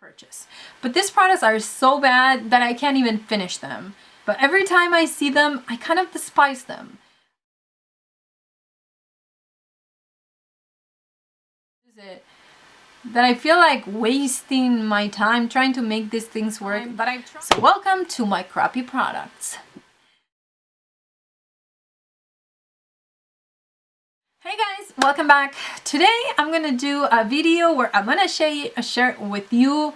purchase. But these products are so bad that I can't even finish them. But every time I see them, I kind of despise them. That I feel like wasting my time trying to make these things work. So welcome to my crappy products. Hey guys, welcome back. Today I'm gonna do a video where I'm gonna share with you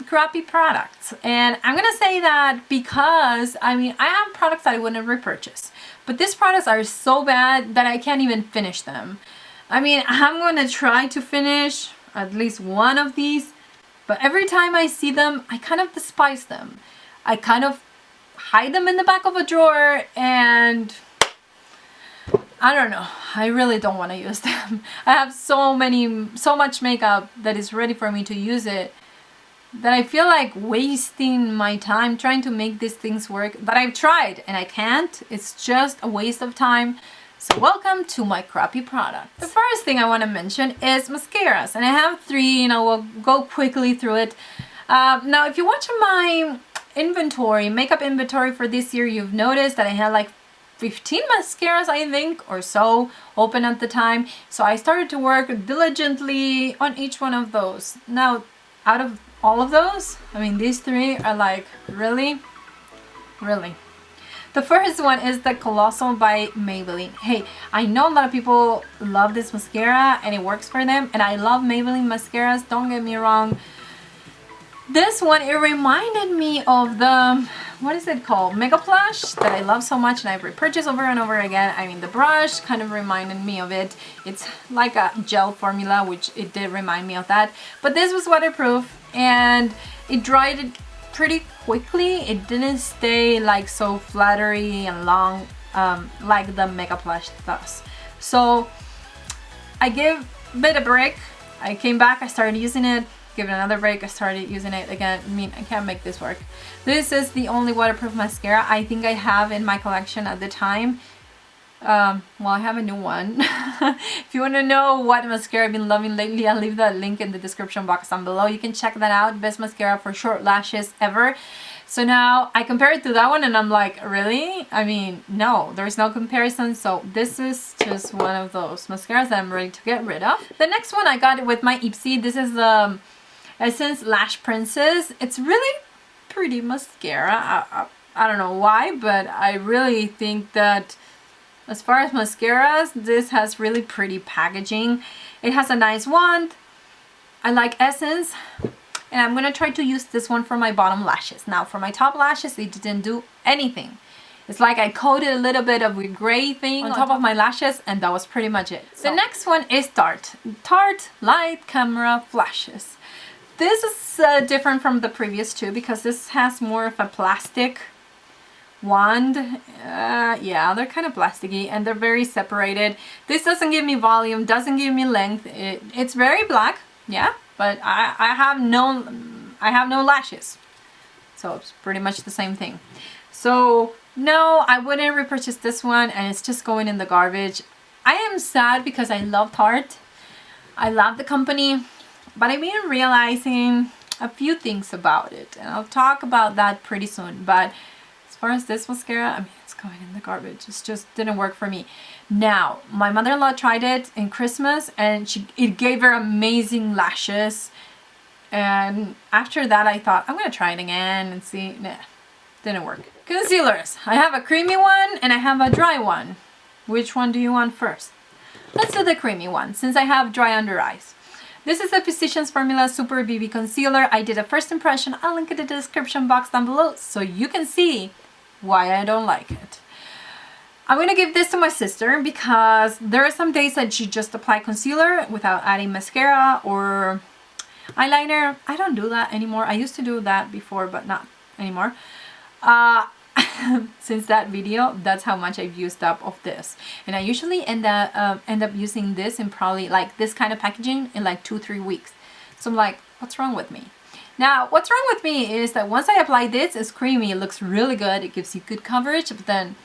crappy products, and I'm gonna say that because I have products that I wouldn't repurchase, but these products are so bad that I can't even finish them. I'm gonna try to finish at least one of these, but every time I see them, I kind of despise them. I kind of hide them in the back of a drawer, and I don't know, I really don't want to use them. I have so much makeup that is ready for me to use it, that I feel like wasting my time trying to make these things work, that I've tried and I can't. It's just a waste of time. So welcome to my crappy products. The first thing I want to mention is mascaras, and I have 3, and I will go quickly through it. Now, if you watch my makeup inventory for this year, you've noticed that I had like 15 mascaras, I think, or so, open at the time. So I started to work diligently on each one of those. Now, out of all of those, these 3 are like, really? The first one is the Colossal by Maybelline. Hey, I know a lot of people love this mascara and it works for them, and I love Maybelline mascaras, don't get me wrong. This one, it reminded me of the, what is it called? Mega Plush, that I love so much and I've repurchased over and over again. The brush kind of reminded me of it. It's like a gel formula, which it did remind me of that. But this was waterproof and it dried it pretty quickly. It didn't stay like so flattery and long like the Mega Plush does. So I gave it a break. I came back, I started using it. Give it another break, I started using it again. I can't make this work. This is the only waterproof mascara I think I have in my collection at the time. Well, I have a new one. If you want to know what mascara I've been loving lately, I'll leave that link in the description box down below. You can check that out. Best mascara for short lashes ever. So now I compare it to that one and I'm like, really? No, there's no comparison. So this is just one of those mascaras that I'm ready to get rid of. The next one I got with my Ipsy. This is the Essence Lash Princess. It's really pretty mascara. I don't know why, but I really think that as far as mascaras, this has really pretty packaging. It has a nice wand. I like Essence, and I'm gonna try to use this one for my bottom lashes. Now for my top lashes, it didn't do anything. It's like I coated a little bit of a gray thing on top of my lashes, and that was pretty much it. So the next one is Tarte Light Camera Flashes. This is different from the previous 2 because this has more of a plastic wand. Yeah, they're kind of plasticky and they're very separated. This doesn't give me volume, doesn't give me length. It's very black, yeah, but I have no lashes, so it's pretty much the same thing. So no, I wouldn't repurchase this one, and it's just going in the garbage. I am sad because I love Tarte. I love the company, but I've been realizing a few things about it, and I'll talk about that pretty soon. But as far as this mascara, it's going in the garbage. It just didn't work for me. Now, my mother-in-law tried it in Christmas, and it gave her amazing lashes. And after that, I thought, I'm gonna try it again and see. Nah, didn't work. Concealers. I have a creamy one and I have a dry one. Which one do you want first? Let's do the creamy one, since I have dry under eyes. This is the Physicians Formula Super BB Concealer. I did a first impression. I'll link it in the description box down below so you can see why I don't like it. I'm gonna give this to my sister because there are some days that she just apply concealer without adding mascara or eyeliner. I don't do that anymore. I used to do that before, but not anymore. Since that video, that's how much I've used up of this, and I usually end up using this in probably like this kind of packaging in like 2-3 weeks. So I'm like, what's wrong with me? Now what's wrong with me is that once I apply this, it's creamy, it looks really good, it gives you good coverage, but then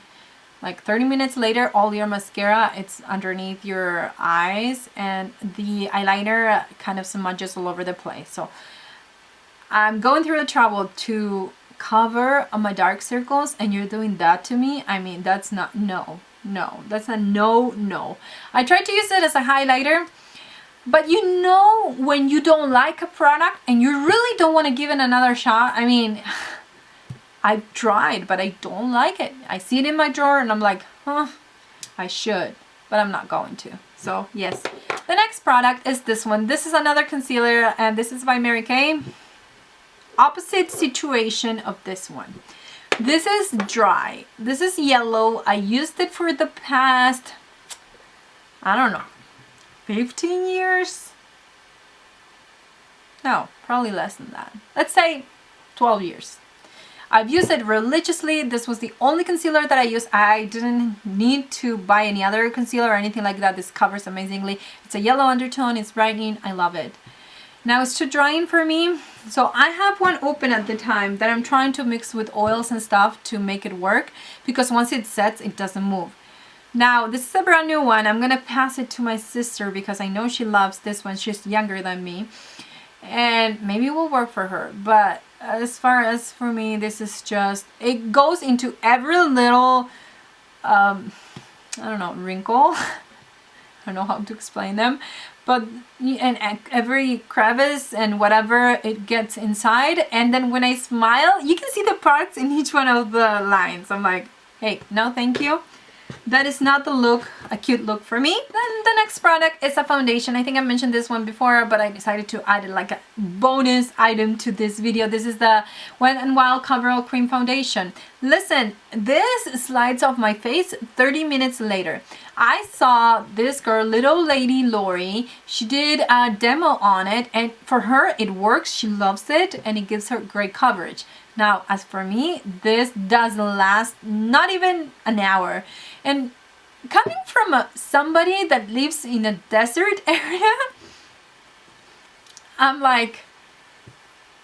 like 30 minutes later, all your mascara, it's underneath your eyes, and the eyeliner kind of smudges all over the place. So I'm going through the trouble to cover my dark circles and you're doing that to me. I mean, that's not, no, that's a no. I tried to use it as a highlighter, but you know when you don't like a product and you really don't want to give it another shot. I mean, I've tried, but I don't like it. I see it in my drawer and I'm like, I should, but I'm not going to. So yes, the next product is this one. This is another concealer and this is by Mary Kay. Opposite situation of this one. This is dry. This is yellow. I used it for the past, I don't know, 15 years? No, probably less than that. Let's say 12 years. I've used it religiously. This was the only concealer that I used. I didn't need to buy any other concealer or anything like that. This covers amazingly. It's a yellow undertone. It's brightening. I love it. Now it's too drying for me. So I have one open at the time that I'm trying to mix with oils and stuff to make it work, because once it sets, it doesn't move. Now this is a brand new one. I'm gonna pass it to my sister because I know she loves this one. She's younger than me and maybe it will work for her, but as far as for me, this is just, it goes into every little I don't know, wrinkle. I don't know how to explain them, but and every crevice and whatever it gets inside. And then when I smile, you can see the products in each one of the lines. I'm like, hey, no thank you. That is not the look, a cute look for me. Then the next product is a foundation. I think I mentioned this one before, but I decided to add it like a bonus item to this video. This is the Wet n Wild Coverall Cream Foundation. Listen, this slides off my face 30 minutes later. I saw this girl, little lady Lori. She did a demo on it, and for her it works. She loves it and it gives her great coverage. Now, as for me, this doesn't last not even an hour. And coming from somebody that lives in a desert area, I'm like,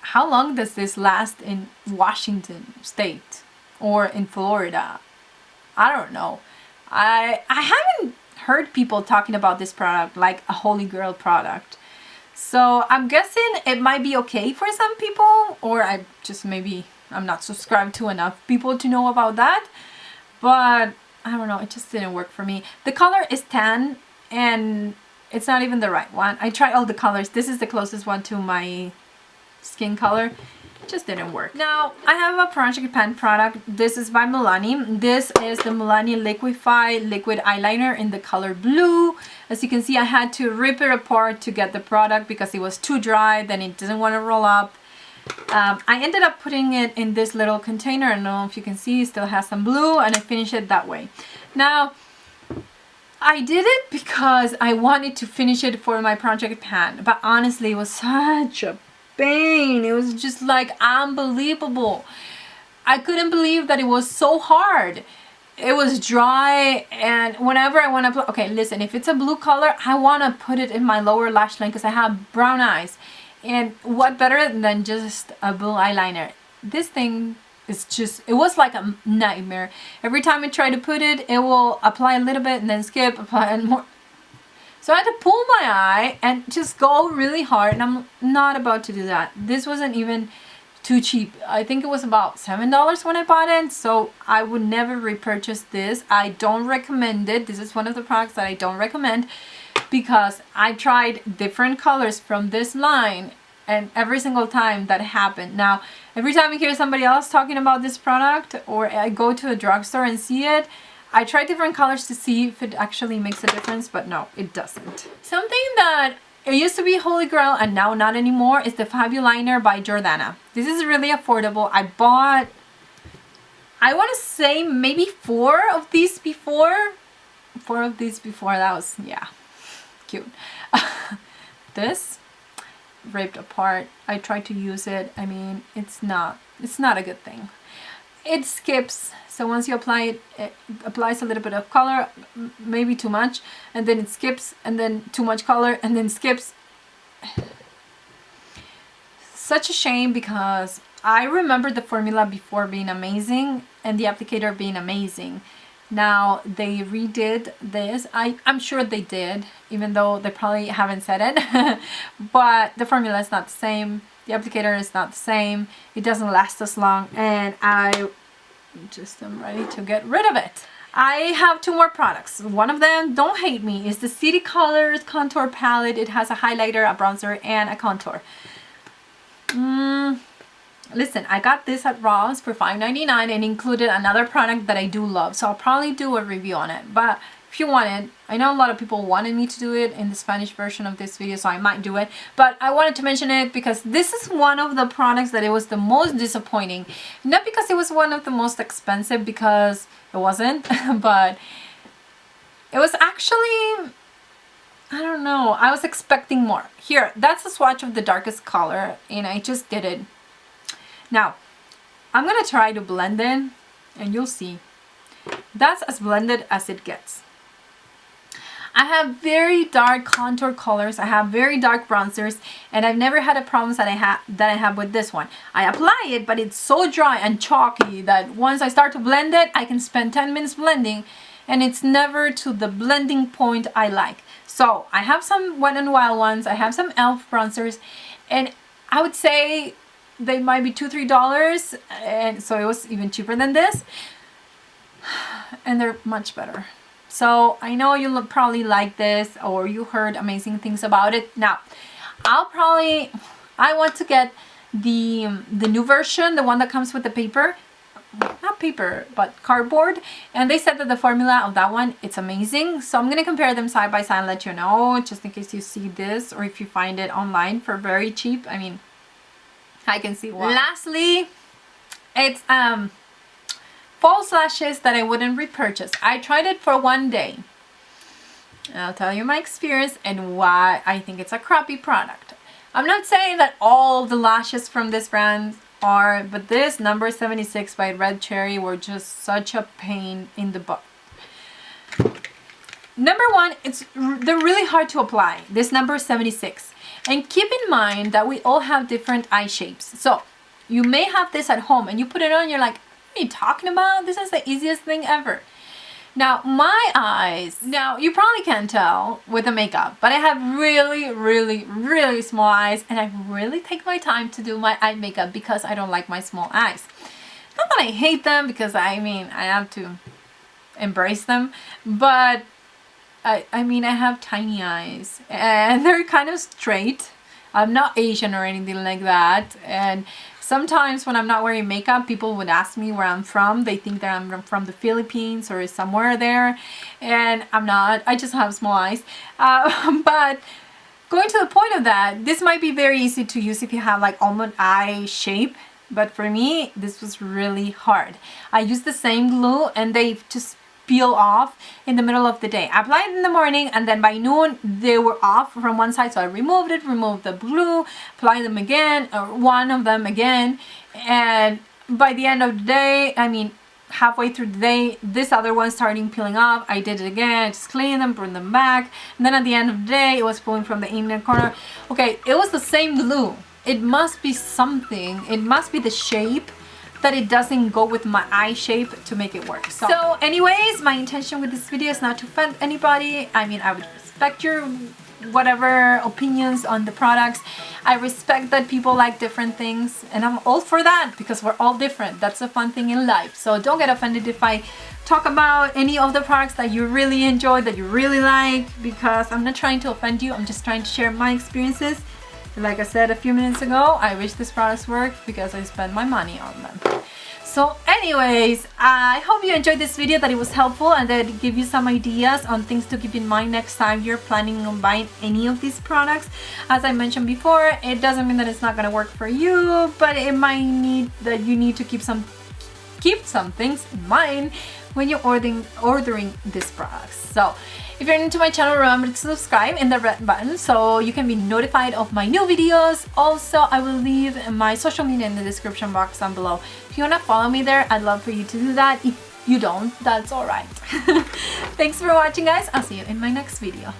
how long does this last in Washington State or in Florida? I don't know. I haven't heard people talking about this product like a holy grail product. So I'm guessing it might be okay for some people, or I'm not subscribed to enough people to know about that. But I don't know, it just didn't work for me. The color is tan and it's not even the right one. I tried all the colors. This is the closest one to my skin color. It just didn't work. Now I have a Project Pan product. This is by Milani. This is the Milani Liquify Liquid Eyeliner in the color blue. As you can see, I had to rip it apart to get the product because it was too dry, then it didn't want to roll up. I ended up putting it in this little container. I don't know if you can see, it still has some blue, and I finished it that way. Now I did it because I wanted to finish it for my Project Pan, but honestly it was such a pain. It was just like unbelievable. I couldn't believe that it was so hard. It was dry, and whenever I want to, okay, listen, if it's a blue color, I want to put it in my lower lash line because I have brown eyes. And what better than just a blue eyeliner? This thing is just, it was like a nightmare. Every time I try to put it, it will apply a little bit and then skip, apply and more. So I had to pull my eye and just go really hard, and I'm not about to do that. This wasn't even too cheap. I think it was about $7 when I bought it, so I would never repurchase this. I don't recommend it. This is one of the products that I don't recommend, because I tried different colors from this line and every single time that happened. Now, every time I hear somebody else talking about this product, or I go to a drugstore and see it, I try different colors to see if it actually makes a difference, but no, it doesn't. Something that it used to be holy grail and now not anymore is the Fabuliner by Jordana. This is really affordable. I bought, I want to say maybe four of these before. That was, yeah, cute. This ripped apart. I tried to use it. I mean, it's not a good thing. It skips. So once you apply it, it applies a little bit of color, maybe too much, and then it skips, and then too much color, and then skips. Such a shame, because I remember the formula before being amazing and the applicator being amazing. Now they redid this. I'm sure they did, even though they probably haven't said it. But the formula is not the same. The applicator is not the same. It doesn't last as long, and I just am ready to get rid of it. I have 2 more products. One of them, don't hate me, is the City Colors Contour Palette. It has a highlighter, a bronzer, and a contour. Listen, I got this at Ross for $5.99 and included another product that I do love. So I'll probably do a review on it. But if you want it, I know a lot of people wanted me to do it in the Spanish version of this video, so I might do it. But I wanted to mention it because this is one of the products that it was the most disappointing. Not because it was one of the most expensive, because it wasn't, but it was actually, I don't know, I was expecting more. Here, that's a swatch of the darkest color, and I just did it. Now, I'm gonna try to blend it, and you'll see. That's as blended as it gets. I have very dark contour colors, I have very dark bronzers, and I've never had a problem that I have with this one. I apply it, but it's so dry and chalky that once I start to blend it, I can spend 10 minutes blending, and it's never to the blending point I like. So I have some Wet n Wild ones, I have some e.l.f. bronzers, and I would say they might be $2-3, and so it was even cheaper than this, and they're much better. So I know you'll probably like this, or you heard amazing things about it. Now, I want to get the new version, the one that comes with the paper, not paper, but cardboard, and they said that the formula of that one, it's amazing. So I'm gonna compare them side by side and let you know, just in case you see this, or if you find it online for very cheap. I mean, I can see why. Lastly, it's false lashes that I wouldn't repurchase. I tried it for 1 day. And I'll tell you my experience and why I think it's a crappy product. I'm not saying that all the lashes from this brand are, but this number 76 by Red Cherry were just such a pain in the butt. Number 1, they're really hard to apply. This number 76. And keep in mind that we all have different eye shapes. So you may have this at home and you put it on, you're like, what are you talking about? This is the easiest thing ever. Now my eyes, now you probably can't tell with the makeup, but I have really small eyes, and I really take my time to do my eye makeup because I don't like my small eyes. Not that I hate them, because I mean, I have to embrace them, but I mean, I have tiny eyes and they're kind of straight. I'm not Asian or anything like that, and sometimes when I'm not wearing makeup, people would ask me where I'm from. They think that I'm from the Philippines or somewhere there, and I'm not. I just have small eyes. But going to the point of that, this might be very easy to use if you have like almond eye shape, but for me, this was really hard. I used the same glue and they just peel off in the middle of the day. I applied in the morning, and then by noon they were off from one side, so I removed the glue, applied them again, or one of them again, and by the end of the day, I mean halfway through the day, this other one starting peeling off. I did it again, just clean them, bring them back, and then at the end of the day it was pulling from the inner corner. Okay, it was the same glue. It must be something, it must be the shape that it doesn't go with my eye shape to make it work. So anyways, my intention with this video is not to offend anybody. I mean, I would respect your whatever opinions on the products. I respect that people like different things, and I'm all for that because we're all different. That's a fun thing in life. So don't get offended if I talk about any of the products that you really enjoy, that you really like, because I'm not trying to offend you. I'm just trying to share my experiences. Like I said a few minutes ago, I wish these products worked because I spent my money on them. So anyways, I hope you enjoyed this video, that it was helpful, and that it gave you some ideas on things to keep in mind next time you're planning on buying any of these products. As I mentioned before, it doesn't mean that it's not going to work for you, but it might need that you need to keep some things in mind when you're ordering these products. So if you're new to my channel, remember to subscribe in the red button so you can be notified of my new videos. Also, I will leave my social media in the description box down below. If you want to follow me there, I'd love for you to do that. If you don't, that's alright. Thanks for watching, guys. I'll see you in my next video.